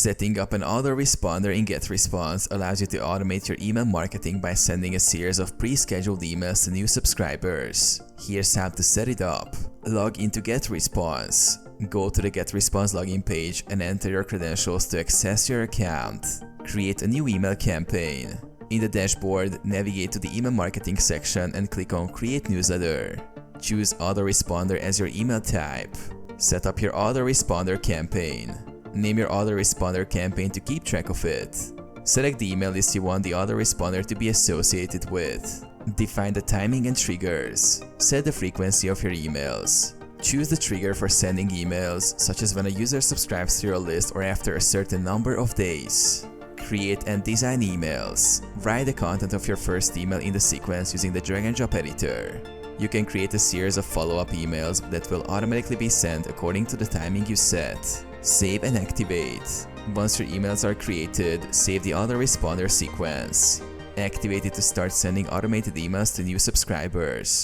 Setting up an autoresponder in GetResponse allows you to automate your email marketing by sending a series of pre-scheduled emails to new subscribers. Here's how to set it up. Log into GetResponse. Go to the GetResponse login page and enter your credentials to access your account. Create a new email campaign. In the dashboard, navigate to the email marketing section and click on Create Newsletter. Choose Autoresponder as your email type. Set up your autoresponder campaign. Name your autoresponder campaign to keep track of it. Select the email list you want the autoresponder to be associated with. Define the timing and triggers. Set the frequency of your emails. Choose the trigger for sending emails, such as when a user subscribes to your list or after a certain number of days. Create and design emails. Write the content of your first email in the sequence using the drag and drop editor. You can create a series of follow-up emails that will automatically be sent according to the timing you set. Save and activate. Once your emails are created, save the autoresponder sequence. Activate it to start sending automated emails to new subscribers.